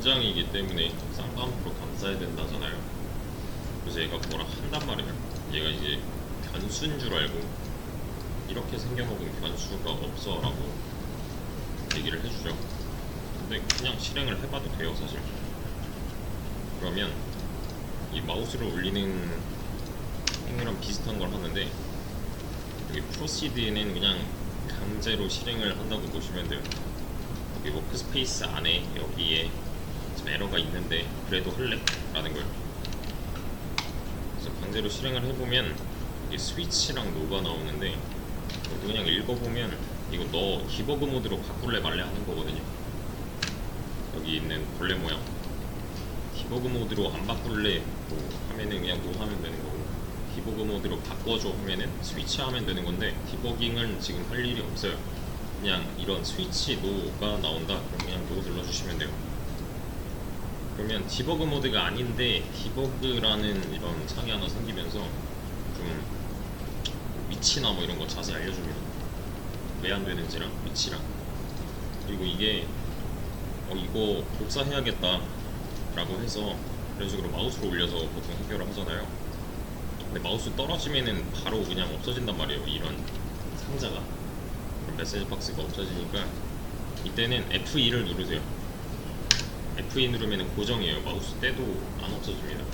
문장이기 때문에 쌍방으로 감싸야 된다잖아요. 그래서 얘가 뭐라 한단 말이에요. 얘가 이제 변수인 줄 알고 이렇게 생겨먹은 변수가 없어 라고 얘기를 해주죠. 근데 그냥 실행을 해봐도 돼요 사실. 그러면 이 마우스를 올리는 행위랑 비슷한 걸 하는데, 여기 프로시드에는 그냥 강제로 실행을 한다고 보시면 돼요. 여기 워크스페이스 안에 여기에 지금 에러가 있는데 그래도 할래? 라는 거예요. 그래서 강제로 실행을 해보면 이 스위치랑 노가 나오는데, 여기 그냥 읽어보면 이거 너 디버그 모드로 바꿀래 말래 하는 거거든요. 여기 있는 벌레 모양 디버그 모드로 안 바꿀래 뭐 하면은 그냥 노 하면 되는 거고, 디버그 모드로 바꿔줘 하면은 스위치 하면 되는 건데, 디버깅은 지금 할 일이 없어요. 그냥 이런 스위치 노가 나온다 그럼 그냥 노 눌러주시면 돼요. 그러면 디버그 모드가 아닌데 디버그라는 이런 창이 하나 생기면서 좀 위치나 뭐 이런 거 자세히 알려줍니다. 왜 안 되는지랑 위치랑. 그리고 이게 이거 복사해야겠다 라고 해서 이런 식으로 마우스로 올려서 보통 해결을 하잖아요. 근데 마우스 떨어지면은 바로 그냥 없어진단 말이에요. 이런 상자가, 메시지 박스가 없어지니까 이때는 F2를 누르세요. F2 누르면 고정이에요. 마우스 떼도 안 없어집니다.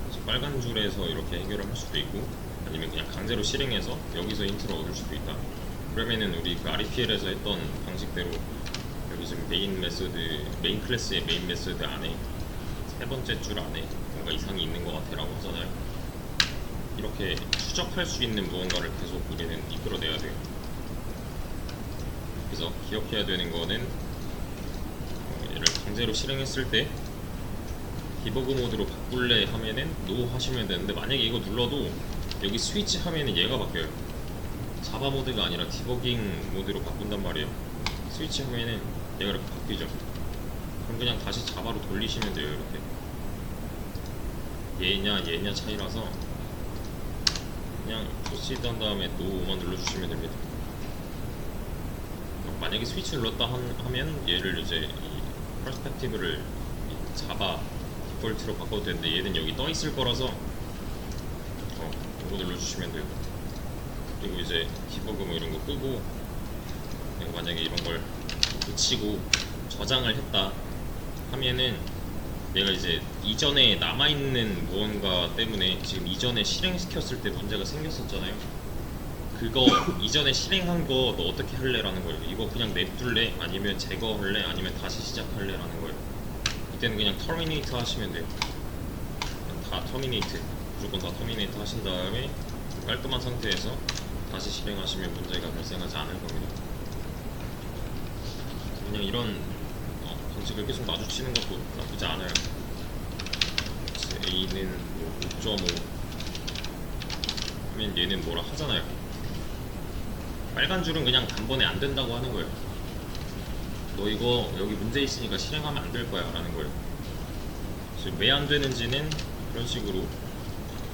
그래서 빨간 줄에서 이렇게 해결을 할 수도 있고, 아니면 그냥 강제로 실행해서 여기서 힌트를 얻을 수도 있다. 그러면은 우리 그 REPL에서 했던 방식대로 여기 지금 메인 클래스의 메인 메소드 안에 세 번째 줄 안에 뭔가 이상이 있는 것 같아 라고 하잖아요. 이렇게 추적할 수 있는 무언가를 계속 우리는 이끌어내야 돼요. 그래서 기억해야 되는 거는 얘를 강제로 실행했을 때 디버그 모드로 바꿀래 하면은 노 하시면 되는데, 만약에 이거 눌러도 여기 스위치 하면은 얘가 바뀌어요. 자바 모드가 아니라 디버깅 모드로 바꾼단 말이에요. 스위치 하면은 얘가 이렇게 바뀌죠. 그럼 그냥 다시 자바로 돌리시면 돼요. 이렇게 얘냐 차이라서 그냥 프로시드 한 다음에 노만 눌러주시면 됩니다. 만약에 스위치 눌렀다 하면 얘를 이제 이 퍼스펙티브를 자바 디폴트로 바꿔도 되는데, 얘는 여기 떠 있을 거라서 이거 눌러주시면 돼요. 그리고 이제 디버그 뭐 이런 거 끄고, 만약에 이런 걸 붙이고 저장을 했다 하면은 얘가 이제 이전에 남아있는 무언가 때문에 지금 이전에 실행시켰을 때 문제가 생겼었잖아요. 그거 이전에 실행한 거 너 어떻게 할래? 라는 거예요. 이거 그냥 냅둘래? 아니면 제거할래? 아니면 다시 시작할래? 라는 거예요. 이때는 그냥 터미네이트 하시면 돼요. 다 터미네이트, 무조건 다 터미네이트 하신 다음에 깔끔한 상태에서 다시 실행하시면 문제가 발생하지 않을 겁니다. 그냥 이런 방식을 계속 마주치는 것도 나쁘지 않아요. A는 5.5 하면 얘는 뭐라 하잖아요. 빨간 줄은 그냥 단번에 안 된다고 하는 거예요. 너 이거 여기 문제 있으니까 실행하면 안 될 거야 라는 거예요. 왜 안 되는지는 그런 식으로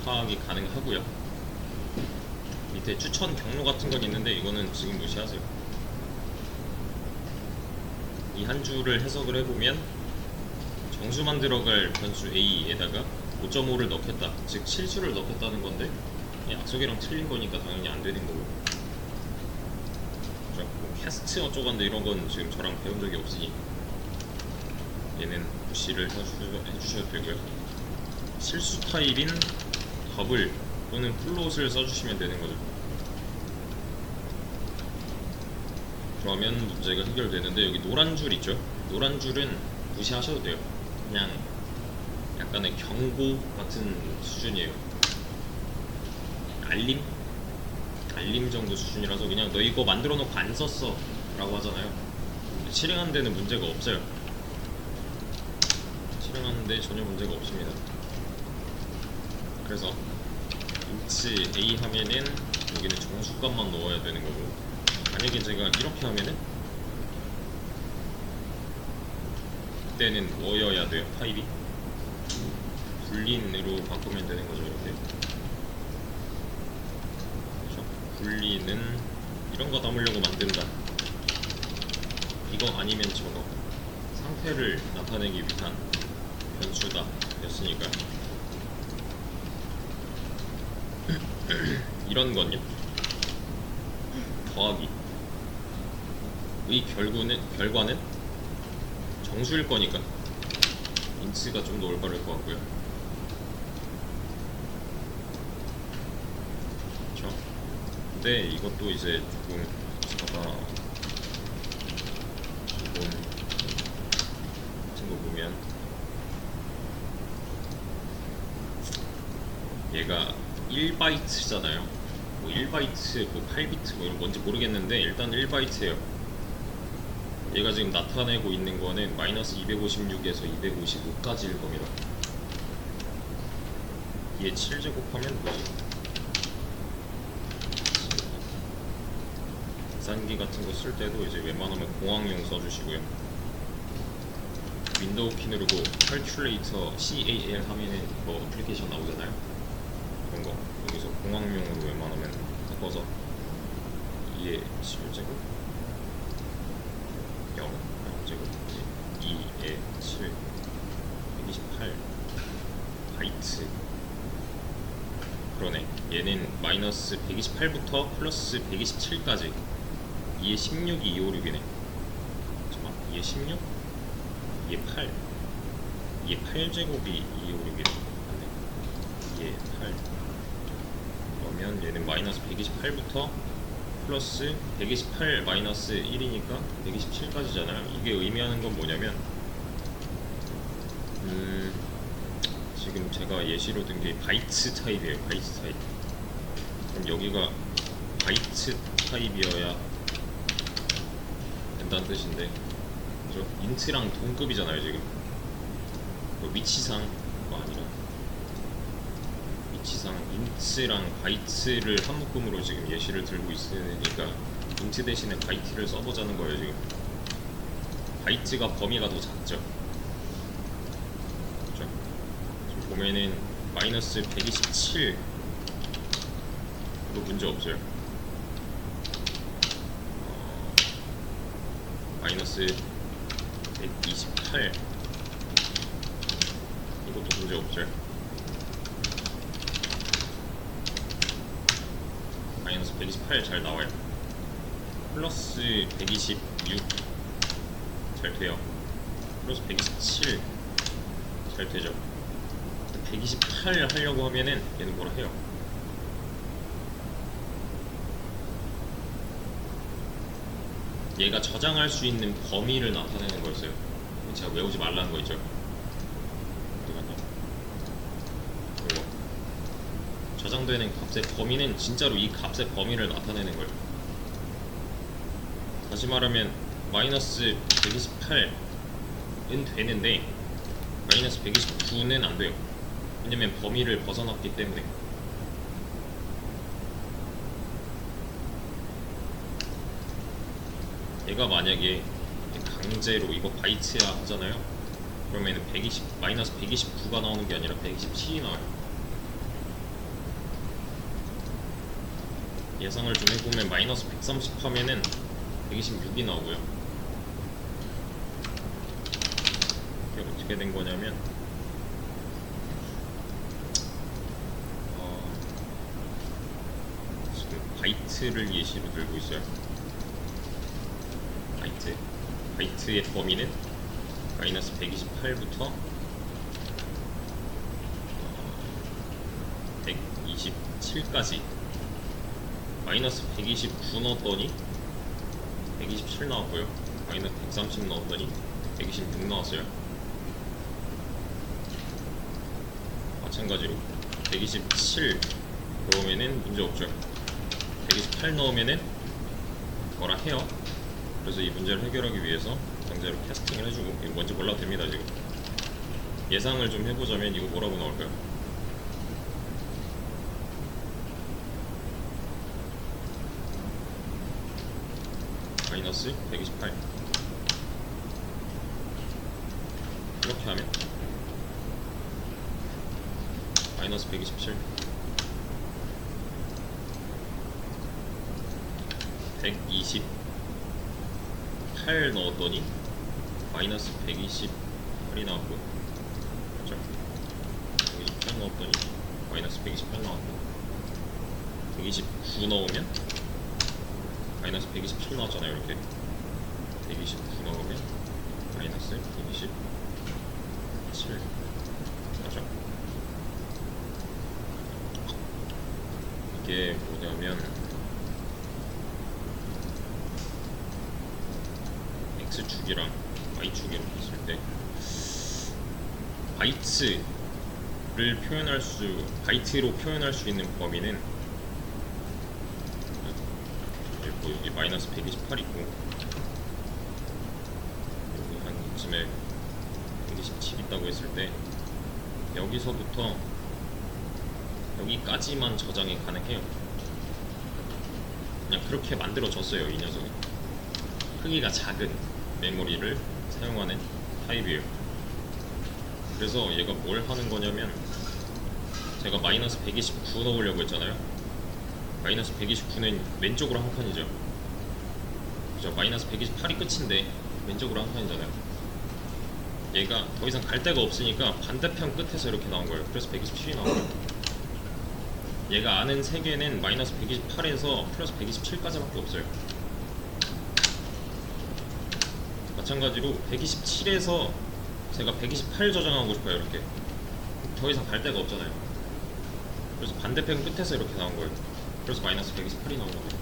파악이 가능하고요. 밑에 추천 경로 같은 건 있는데 이거는 지금 무시하세요. 이 한 줄을 해석을 해보면 정수만 들어갈 변수 A에다가 5.5를 넣겠다, 즉 실수를 넣겠다는 건데 약속이랑 틀린 거니까 당연히 안 되는 거고, 뭐 캐스트 어쩌고한데 이런 건 지금 저랑 배운 적이 없으니 얘는 무시를 해주셔도 되고요. 실수 타입인 더블 또는 플롯을 써주시면 되는 거죠. 그러면 문제가 해결되는데, 여기 노란 줄 있죠? 노란 줄은 무시하셔도 돼요. 그냥 약간의 경고 같은 수준이에요. 알림 정도 수준이라서 그냥 너 이거 만들어 놓고 안 썼어 라고 하잖아요. 실행하는 데는 문제가 없어요. 실행하는 데 전혀 문제가 없습니다. 그래서 인치 A 하면은 여기는 정수값만 넣어야 되는 거고, 만약에 제가 이렇게 하면은 그때는 뭐여야 돼요? 타입이 불린으로 바꾸면 되는 거죠. 이렇게 그렇죠? 불린은 이런 거 담으려고 만든다, 이거 아니면 저거, 상태를 나타내기 위한 변수다 였으니까 이런 건요 더하기 의 결과는 정수일 거니까 인트가 좀 더 올바를 것 같고요. 그쵸? 근데 이것도 이제 조금 제가 기본 같은 거 보면 얘가 1바이트잖아요. 뭐 1바이트, 뭐 8비트 뭐 이런 뭔지 모르겠는데 일단 1바이트예요. 얘가 지금 나타내고 있는 거는 마이너스 256에서 255까지일 겁니다. 얘 7제곱하면 뭐지? 계산기 같은 거 쓸 때도 이제 웬만하면 공학용 써주시고요. 윈도우 키 누르고 calculator CAL 하면은 뭐 어플리케이션 나오잖아요. 그런 거 여기서 공학용으로 웬만하면 바꿔서 2의 7제곱 0제곱 2의 7 128 바이트 그러네. 얘는 마이너스 128부터 플러스 127까지 2의 16이 256이네. 잠깐만 2의 16? 2의 8 2의 8제곱이 256이네. 맞네. 2의 8 그러면 얘는 마이너스 128부터 플러스 128 마이너스 1이니까 127까지잖아요. 이게 의미하는 건 뭐냐면 지금 제가 예시로 든 게 바이트 타입이에요. 바이트 타입. 그럼 여기가 바이트 타입이어야 된다는 뜻인데 그죠? 인트랑 동급이잖아요 지금. 위치상 아니라 위치상 인트랑 바이트를 한 묶음으로 지금 예시를 들고 있으니까 인트 대신에 바이트를 써보자는 거예요 지금. 바이트가 범위가 더 작죠. 그렇죠? 지금 보면은 마이너스 127로 문제 없어요. 마이너스 128 이것도 문제 없죠. 마이너스 128 잘 나와요. 플러스 126 잘 돼요. 플러스 127 잘 되죠. 128 하려고 하면은 얘는 뭐라 해요? 얘가 저장할 수 있는 범위를 나타내는 거였어요. 제가 외우지 말라는 거 있죠. 이거 저장되는 값의 범위는 진짜로 이 값의 범위를 나타내는 거예요. 다시 말하면 마이너스 128은 되는데 마이너스 129는 안 돼요. 왜냐면 범위를 벗어났기 때문에. 얘가 만약에 강제로 이거 바이트야 하잖아요. 그러면은 마이너스 129가 나오는 게 아니라 127이 나와요. 예상을 좀 해보면 마이너스 130 하면은 126이 나오고요. 이게 어떻게 된 거냐면 지금 바이트를 예시로 들고 있어요. 바이트의 범위는 마이너스 128부터 127까지 마이너스 129 넣었더니 127 나왔고요. 마이너스 130 넣었더니 126 나왔어요. 마찬가지로 127 넣으면은 문제 없죠. 128 넣으면은 뭐라 해요. 그래서 이 문제를 해결하기 위해서 강제로 캐스팅을 해주고, 이거 뭔지 몰라도 됩니다. 지금 예상을 좀 해보자면 이거 뭐라고 나올까요? 마이너스 128 이렇게 하면 마이너스 127 128 넣었더니 마이너스 128이 나왔고, 그렇죠? 128 넣었더니 마이너스 128 나왔고, 129 넣으면 마이너스 127 나왔잖아요. 이렇게 129 넣으면 마이너스 127, 맞죠? 이게 뭐냐면 X축이랑 Y축이랑 봤을 때 바이트로 표현할 수 있는 범위는 여기 마이너스 128 있고, 여기 한 이쯤에 127 있다고 했을 때 여기서부터 여기까지만 저장이 가능해요. 그냥 그렇게 만들어졌어요. 이 녀석은 크기가 작은 메모리를 사용하는 타입이에요. 그래서 얘가 뭘 하는 거냐면, 제가 마이너스 129 넣으려고 했잖아요. 마이너스 129는 왼쪽으로 한 칸이죠. 그죠? 마이너스 128이 끝인데 왼쪽으로 한 칸이잖아요. 얘가 더 이상 갈 데가 없으니까 반대편 끝에서 이렇게 나온 거예요. 그래서 127이 나온 거예요. 얘가 아는 세계는 마이너스 128에서 플러스 127까지밖에 없어요. 마찬가지로 127에서 제가 128 저장하고 싶어요. 이렇게 더 이상 갈 데가 없잖아요. 그래서 반대편 끝에서 이렇게 나온 거예요. 그래서 마이너스 128이 나온 거예요.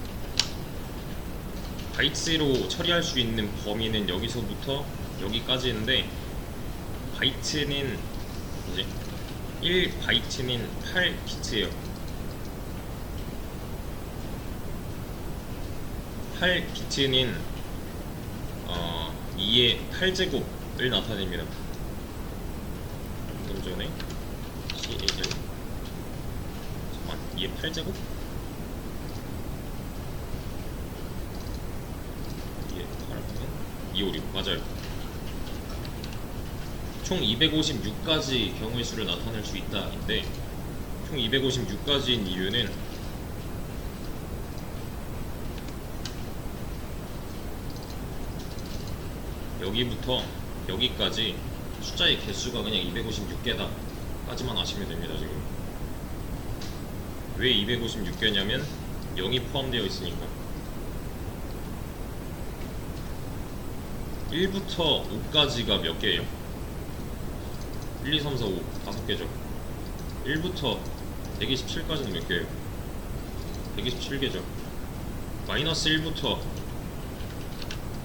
바이트로 처리할 수 있는 범위는 여기서부터 여기까지인데, 바이트는 이제 1바이트는 8비트예요. 8비트는 2의 8제곱을 나타냅니다. 좀 전에 CAL 2의 8제곱? 2의 8하면 256 맞아요. 총 256가지 경우의 수를 나타낼 수 있다인데, 총 256가지인 이유는 여기부터 여기까지 숫자의 개수가 그냥 256개다 까지만 아시면 됩니다. 지금 왜 256개냐면 0이 포함되어 있으니까. 1부터 5까지가 몇 개예요? 1, 2, 3, 4, 5 5개죠. 1부터 127까지는 몇 개예요? 127개죠. 마이너스 1부터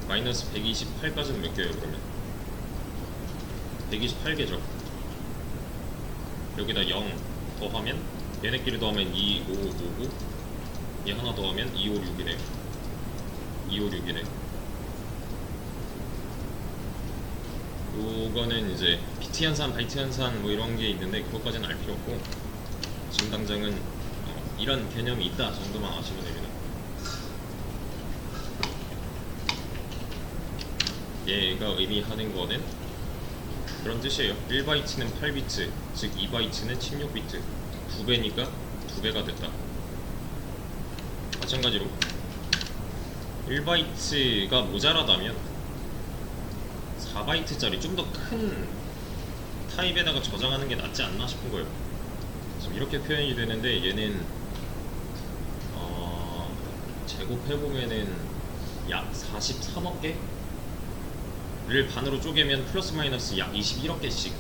마이너스 128까지는 몇 개예요? 그러면 128개죠. 여기다 0 더하면 얘네끼리 더하면 2, 5, 5, 9, 얘 하나 더하면 2, 5, 6이네요. 2, 5, 6이네. 요거는 이제 비트 연산, 바이트 연산 뭐 이런 게 있는데 그것까지는 알 필요 없고, 지금 당장은 이런 개념이 있다 정도만 아시면 됩니다. 얘가 의미하는 거는 그런 뜻이에요. 1바이트는 8비트, 즉 2바이트는 16비트. 2배니까 2배가 됐다. 마찬가지로 1바이트가 모자라다면 4바이트짜리 좀 더 큰 타입에다가 저장하는 게 낫지 않나 싶은 거예요. 지금 이렇게 표현이 되는데, 얘는 제곱해보면은 약 43억 개를 반으로 쪼개면 플러스 마이너스 약 21억 개씩,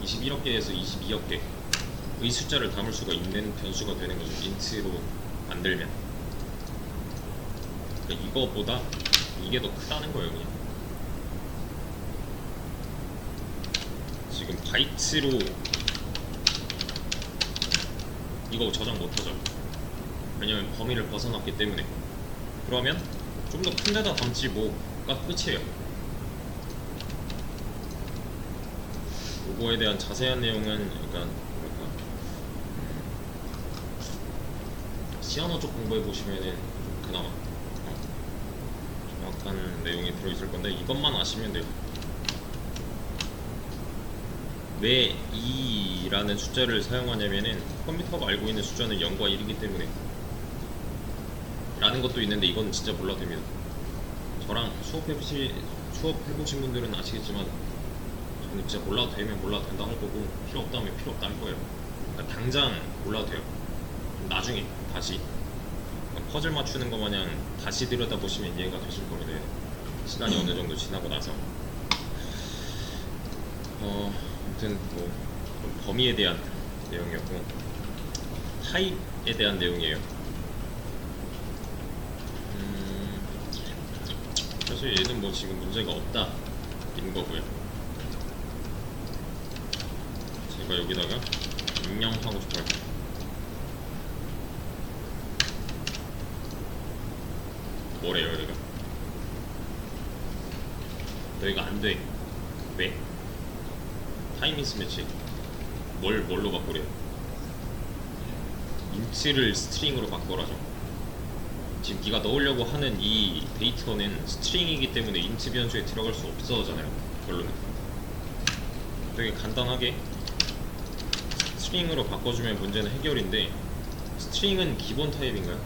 21억 개에서 22억 개의 숫자를 담을 수가 있는 변수가 되는 거죠. 인트로 만들면. 그러니까 이거보다 이게 더 크다는 거예요. 그냥 지금 바이트로 이거 저장 못하죠. 왜냐면 범위를 벗어났기 때문에. 그러면 좀 더 큰 데다 담지 뭐가 끝이에요. 요거에 대한 자세한 내용은 약간 뭐랄까 시아너 쪽 공부해 보시면은 그나마 정확한 내용이 들어있을 건데, 이것만 아시면 돼요. 왜 2라는 숫자를 사용하냐면은 컴퓨터가 알고 있는 숫자는 0과 1이기 때문에 라는 것도 있는데, 이건 진짜 몰라도 됩니다. 저랑 수업 해보신 분들은 아시겠지만 저는 진짜 몰라도 되면 몰라도 된다 할 거고 필요 없다면 필요 없다 할 거예요. 그러니까 당장 몰라도 돼요. 나중에 다시 퍼즐 맞추는 거 마냥 다시 들여다보시면 이해가 되실 겁니다. 시간이 어느 정도 지나고 나서 아무튼 뭐 범위에 대한 내용이었고 타입에 대한 내용이에요. 사실 얘는 뭐 지금 문제가 없다 인 거고요. 제가 여기다가 입력하고 싶어요. 뭐래요 얘가? 여기가 안 돼. 왜? 타임 미스매치. 뭘로 바꾸래요? 인트를 스트링으로 바꿔라죠. 지금 네가 넣으려고 하는 이 데이터는 스트링이기 때문에 인트 변수에 들어갈 수 없어잖아요. 결론은 되게 간단하게 스트링으로 바꿔주면 문제는 해결인데, 스트링은 기본 타입인가요?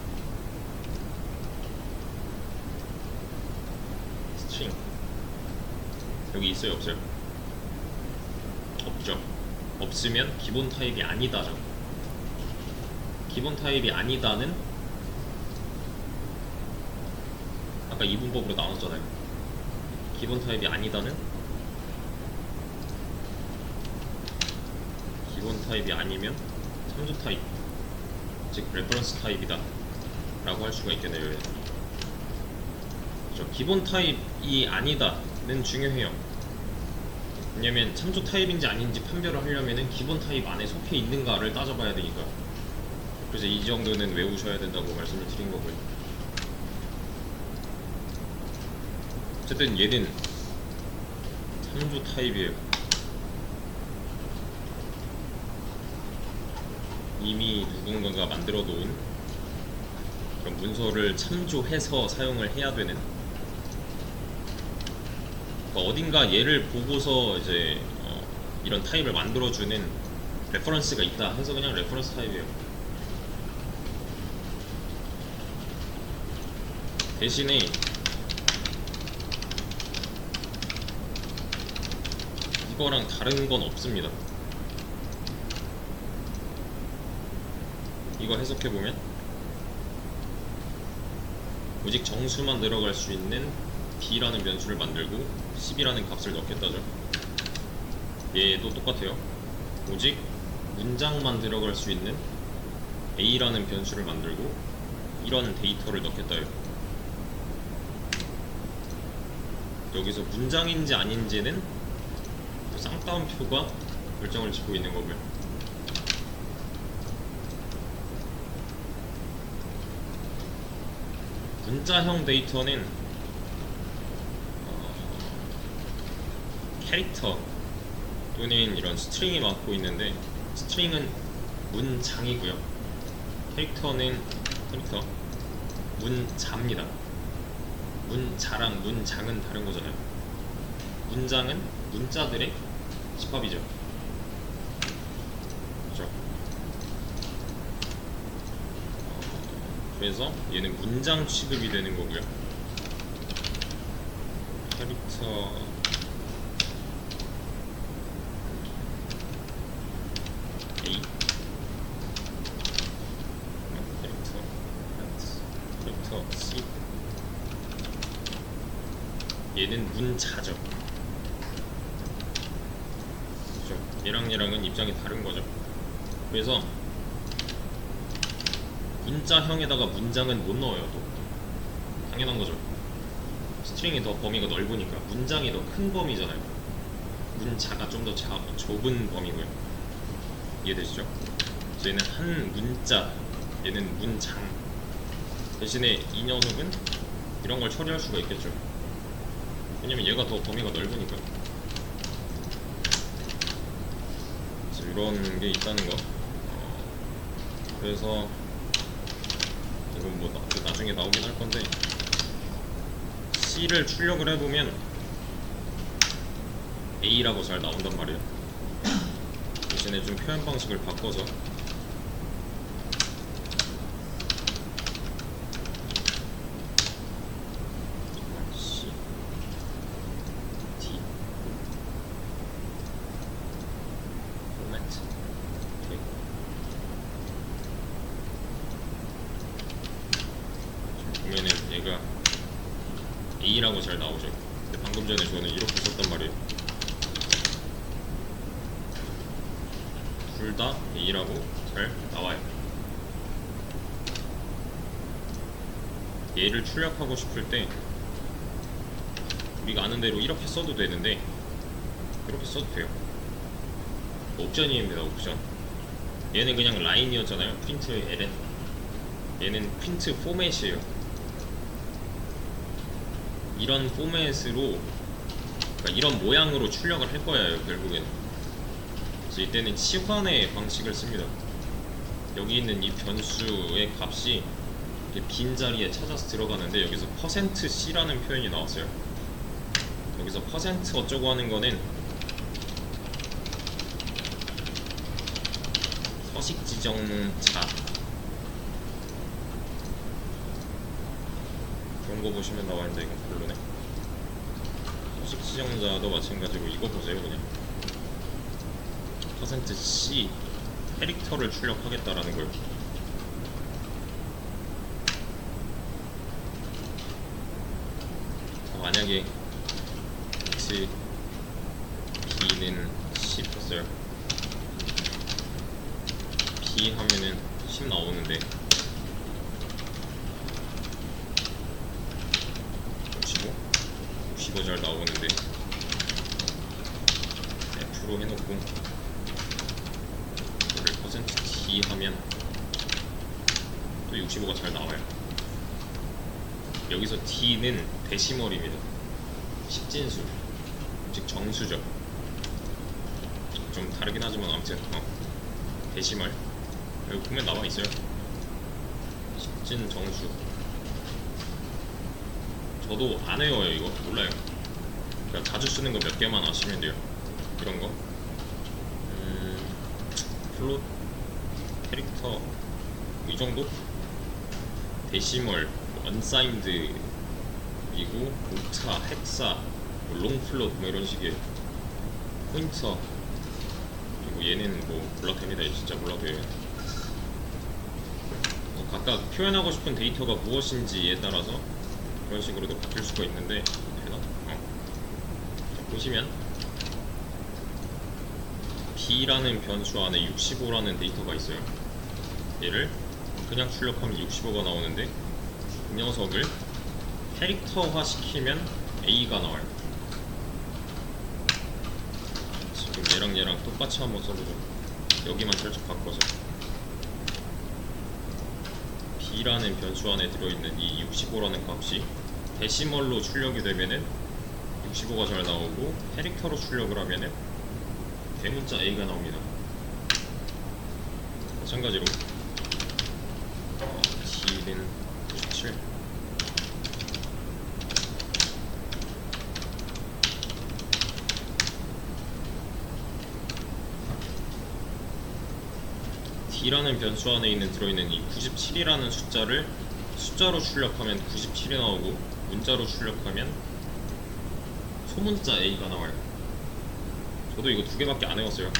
스트링 여기 있어요 없어요? 없죠. 없으면 기본 타입이 아니다죠. 기본 타입이 아니다는 아까 이분법으로 나눴잖아요. 기본 타입이 아니다는 기본 타입이 아니면 참조 타입, 즉 레퍼런스 타입이다 라고 할 수가 있겠네요. 그렇죠. 기본 타입이 아니다는 중요해요. 왜냐면 참조 타입인지 아닌지 판별을 하려면은 기본 타입 안에 속해 있는가를 따져봐야 되니까. 그래서 이 정도는 외우셔야 된다고 말씀을 드린 거고요. 어쨌든 얘는 참조 타입이에요. 이미 누군가가 만들어 놓은 그런 문서를 참조해서 사용을 해야 되는, 그러니까 어딘가 얘를 보고서 이제 이런 타입을 만들어주는 레퍼런스가 있다 해서 그냥 레퍼런스 타입이에요. 대신에 이거랑 다른 건 없습니다. 이거 해석해보면 오직 정수만 들어갈 수 있는 b라는 변수를 만들고 10이라는 값을 넣겠다죠. 얘도 똑같아요. 오직 문장만 들어갈 수 있는 a라는 변수를 만들고 이런 데이터를 넣겠다요. 여기서 문장인지 아닌지는 쌍따옴표가 결정을 짓고 있는 거고요. 문자형 데이터는 캐릭터 또는 이런 스트링이 맡고 있는데, 스트링은 문장이고요. 캐릭터는 캐릭터 문자입니다. 문자랑 문장은 다른 거잖아요. 문장은 문자들의 집합이죠. 그렇죠? 그래서 얘는 문장 취급이 되는 거고요. 캐릭터 A, 캐릭터 C, 얘는 문자죠. 그렇죠? 얘랑은 입장이 다른 거죠. 그래서 문자형에다가 문장은 못 넣어요. 또 당연한 거죠. 스트링이 더 범위가 넓으니까. 문장이 더 큰 범위잖아요. 문자가 좀 더 좁은 범위고요. 이해되시죠? 얘는 한 문자, 얘는 문장. 대신에 이 녀석은 이런 걸 처리할 수가 있겠죠. 왜냐면 얘가 더 범위가 넓으니까. 그래서 이런 게 있다는 거. 그래서 이건 뭐 나중에 나오긴 할 건데, C를 출력을 해보면 A라고 잘 나온단 말이에요. 대신에 좀 표현 방식을 바꿔서 C A라고 잘 나오죠. 근데 방금 전에 저는 이렇게 썼단 말이에요. 둘 다 A라고 잘 나와요. 얘를 출력하고 싶을 때 우리가 아는 대로 이렇게 써도 되는데 이렇게 써도 돼요. 옵션입니다. 옵션. 얘는 그냥 라인이었잖아요. 프린트 ln. 얘는 프린트 포맷이에요. 이런 포맷으로, 그러니까 이런 모양으로 출력을 할 거예요, 결국에는. 그래서 이때는 치환의 방식을 씁니다. 여기 있는 이 변수의 값이 이렇게 빈 자리에 찾아서 들어가는데, 여기서 %c라는 표현이 나왔어요. 여기서 % 어쩌고 하는 거는 서식 지정자, 그런 거 보시면 나와 있는데 이건 별로네. 서식 지정자도 마찬가지로 이거 보세요. 그냥 %c 캐릭터를 출력하겠다라는 거예요. 만약에 x b는 10 했어요. b 하면은 10 나오는데 65 잘 나오는데 F로 해놓고 이거를 %d 하면 또 65가 잘 나와요. 여기서 d는 데시멀입니다. 십진수, 즉 정수죠. 좀 다르긴 하지만 아무튼 데시멀 여기 보면 나와 있어요. 십진 정수. 저도 안 외워요. 이거 몰라요. 그러니까 자주 쓰는 거 몇 개만 아시면 돼요. 이런 거 플롯, 캐릭터 이 정도? 데시멀, 언사인드, 그리고 옥타, 헥사, 롱플롯 뭐 이런 식의 포인터, 그리고 얘는 뭐 몰라도 됩니다. 진짜 몰라도 돼요. 각각 표현하고 싶은 데이터가 무엇인지에 따라서 그런 식으로도 바뀔 수가 있는데, 되나? 자, 보시면 b라는 변수 안에 65라는 데이터가 있어요. 얘를 그냥 출력하면 65가 나오는데 이 녀석을 캐릭터화 시키면 A가 나와요. 지금 얘랑 똑같이 한번 써보죠. 여기만 살짝 바꿔서 b라는 변수 안에 들어있는 이 65라는 값이 데시멀로 출력이 되면은 65가 잘 나오고, 캐릭터로 출력을 하면은 대문자 A가 나옵니다. 마찬가지로 D는 97, D라는 변수 안에 들어있는 이 97이라는 숫자를 숫자로 출력하면 97이 나오고, 문자로 출력하면 소문자 A가 나와요. 저도 이거 두 개밖에 안 외웠어요.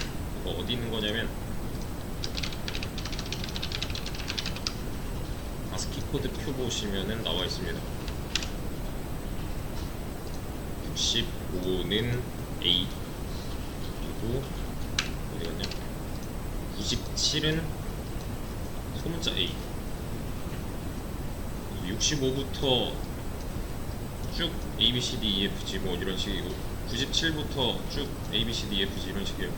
이거 어디 있는 거냐면 아스키 코드 표 보시면은 나와 있습니다. 65는 A, 그리고 어디 갔냐? 97은 소문자 A. 65부터 쭉 A, B, C, D, E, F, G 뭐 이런 식이고, 97부터 쭉 A, B, C, D, E, F, G 이런 식이에요.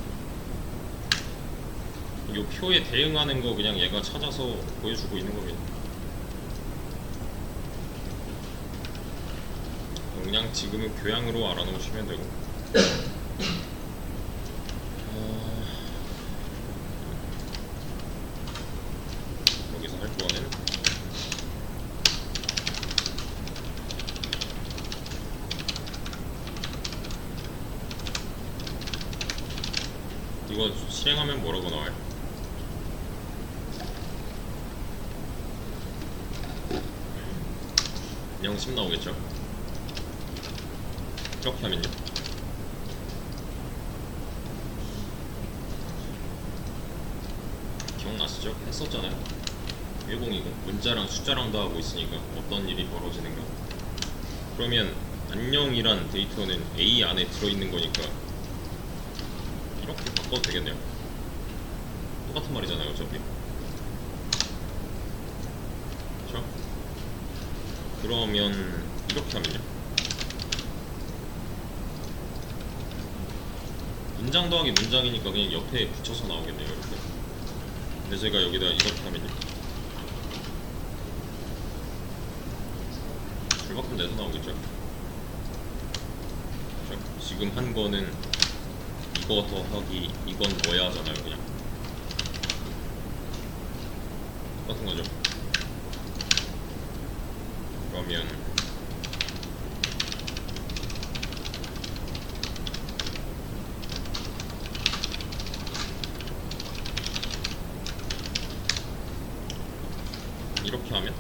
이 표에 대응하는 거 그냥 얘가 찾아서 보여주고 있는 겁니다. 그냥 지금은 교양으로 알아놓으시면 되고, 여기서 할 거는 이거 실행하면 뭐라고 나와요? 그냥 10 나오겠죠? 이렇게 하면요? 기억나시죠? 했었잖아요. 102고 문자랑 숫자랑도 하고 있으니까 어떤 일이 벌어지는가. 그러면 안녕이란 데이터는 A 안에 들어있는 거니까 이렇게 바꿔도 되겠네요. 똑같은 말이잖아요 어차피. 그쵸? 그러면 이렇게 하면요, 문장 더하기 문장이니까 그냥 옆에 붙여서 나오겠네요 이렇게. 근데 제가 여기다 이렇게 하면요, 줄바꿈 내서 나오겠죠? 그쵸? 지금 한 거는 이거 더하기 이건 뭐야 하잖아요 그냥. 똑같은 거죠. 그러면 이렇게 하면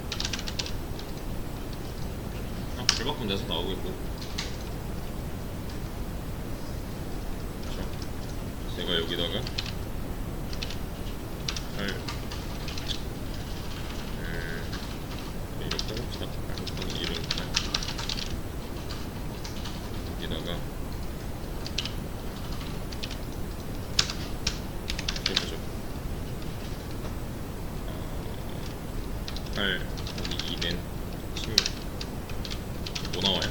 그냥 줄바꿈 내서 나오겠고. 그쵸? 제가 여기다가 8 이렇게 해봅시다. 1은 8 여기다가 해보죠. 8 곱하기 2는 16. 뭐 나와요?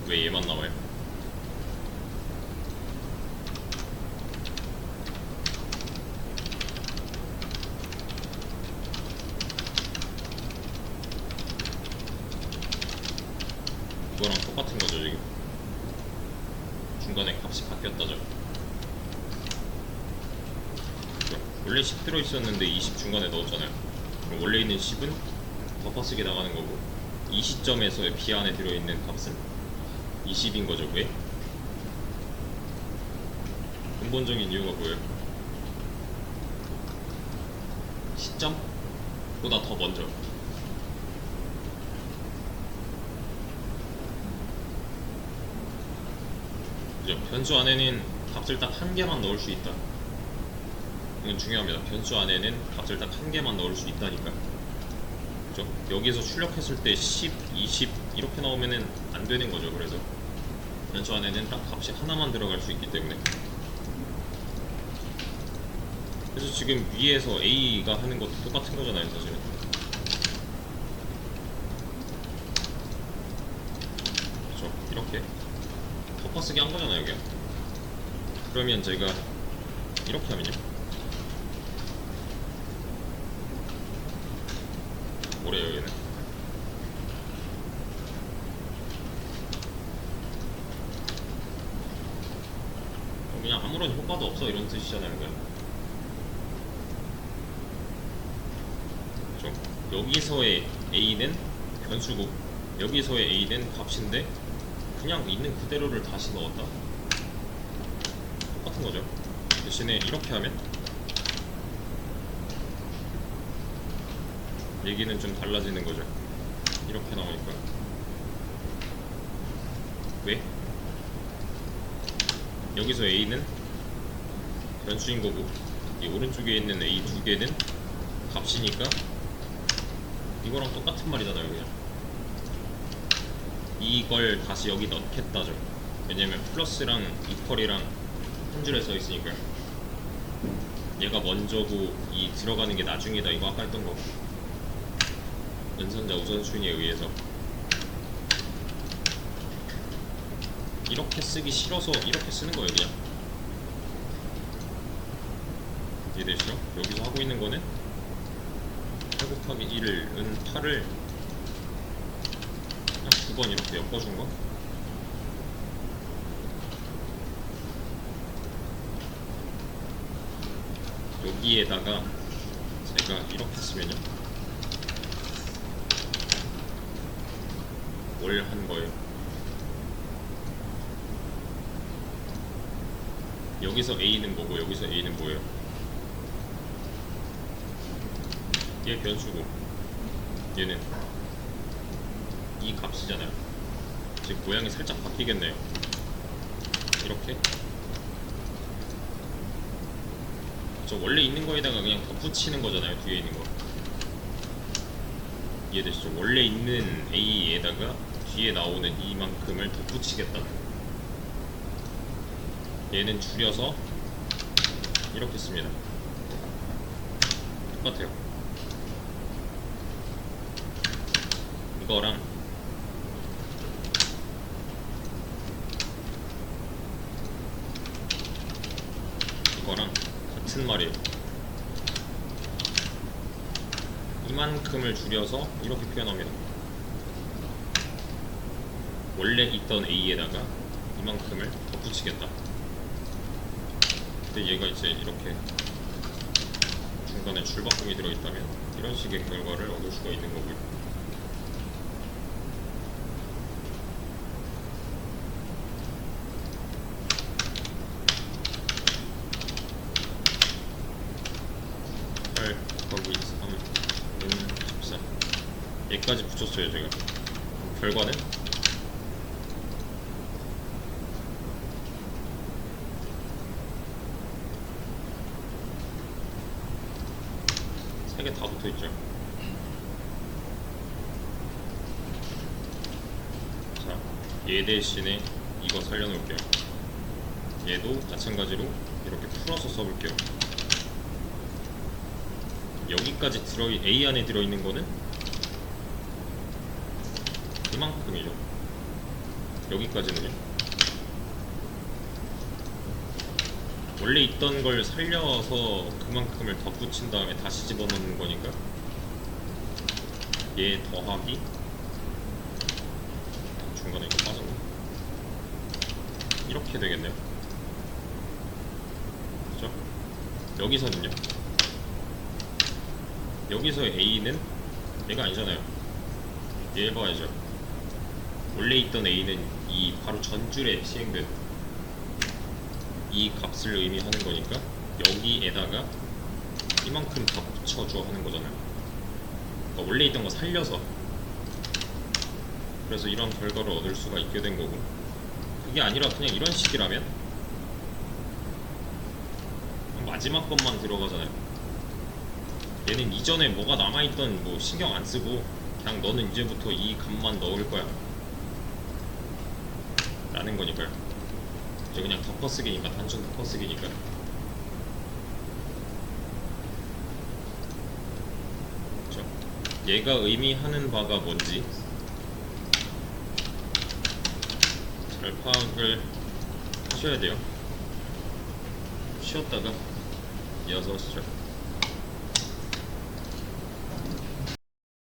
왜 얘만 나와요? 이거랑 똑같은 거죠 지금. 중간에 값이 바뀌었다죠. 원래 10 들어있었는데 20 중간에 넣었잖아요. 그럼 원래 있는 10은 덮어쓰기 나가는 거고, 이 시점에서의 B 안에 들어있는 값은 20인 거죠. 왜? 근본적인 이유가 뭐예요? 시점보다 더 먼저. 그죠? 변수 안에는 값을 딱 한 개만 넣을 수 있다. 이건 중요합니다. 변수 안에는 값을 딱 한 개만 넣을 수 있다니까. 그죠? 여기서 출력했을 때 10, 20 이렇게 나오면은 안 되는 거죠. 그래서 변수 안에는 딱 값이 하나만 들어갈 수 있기 때문에. 그래서 지금 위에서 A가 하는 것도 똑같은 거잖아요 사실은. 그쵸? 이렇게 덮어쓰기 한 거잖아요 그냥. 그러면 제가 이렇게 하면요, 뭐래요 얘는? 그냥 아무런 효과도 없어 이런 뜻이잖아요 그냥. 그쵸? 여기서의 A는 변수고 여기서의 A는 값인데 그냥 있는 그대로를 다시 넣었다. 똑같은 거죠. 대신에 이렇게 하면 얘기는 좀 달라지는 거죠. 이렇게 나오니까. 왜? 여기서 A는 변수인 거고 이 오른쪽에 있는 A 두 개는 값이니까 이거랑 똑같은 말이잖아요 그냥. 이걸 다시 여기 넣겠다죠. 왜냐면 플러스랑 이퀄이랑 한 줄에 써 있으니까요. 얘가 먼저고 이 들어가는 게 나중이다. 이거 아까 했던 거. 연산자 우선순위에 의해서. 이렇게 쓰기 싫어서 이렇게 쓰는 거예요 그냥. 이해되시죠? 여기서 하고 있는 거는 8 곱하기 1은 8을 그냥 9번 이렇게 엮어준 거. 여기에다가 제가 이렇게 쓰면요, 뭘 한 거예요? 여기서 A는 뭐고 여기서 A는 뭐예요? 얘 변수고 얘는 이 값이잖아요. 지금 모양이 살짝 바뀌겠네요. 이렇게. 저 원래 있는 거에다가 그냥 덧붙이는 거잖아요. 뒤에 있는 거 이해되시죠? 원래 있는 A에다가 뒤에 나오는 이만큼을 덧붙이겠다. 얘는 줄여서 이렇게 씁니다. 똑같아요. 이거랑 이거랑 같은 말이에요. 이만큼을 줄여서 이렇게 표현합니다. 원래 있던 A에다가 이만큼을 덧붙이겠다. 근데 얘가 이제 이렇게 중간에 줄바꿈이 들어있다면 이런 식의 결과를 얻을 수가 있는 거고요. 거기 3, 14 얘까지 붙였어요 제가. 결과는 세 개 다 붙어있죠. 자, 얘 대신에 이거 살려놓을게요. 얘도 마찬가지로 이렇게 풀어서 써볼게요. 여기까지 A 안에 들어있는 거는 이만큼이죠. 여기까지는요. 원래 있던 걸 살려서 그만큼을 덧붙인 다음에 다시 집어넣는 거니까 얘 더하기 중간에 이거 빠졌네. 이렇게 되겠네요. 그죠? 여기서는요. 여기서의 A는 얘가 아니잖아요. 얘 봐야죠. 원래 있던 A는 이 바로 전줄에 시행된 이 값을 의미하는 거니까 여기에다가 이만큼 더 붙여줘 하는 거잖아요. 그러니까 원래 있던 거 살려서, 그래서 이런 결과를 얻을 수가 있게 된 거고, 그게 아니라 그냥 이런 식이라면 마지막 것만 들어가잖아요. 얘는 이전에 뭐가 남아있던 뭐 신경 안 쓰고 그냥 너는 이제부터 이 값만 넣을 거야 라는 거니까요. 이제 그냥 덮어쓰기니까, 단순 덮어쓰기니까. 그쵸? 얘가 의미하는 바가 뭔지 잘 파악을 하셔야 돼요. 쉬었다가 이어서 하시죠.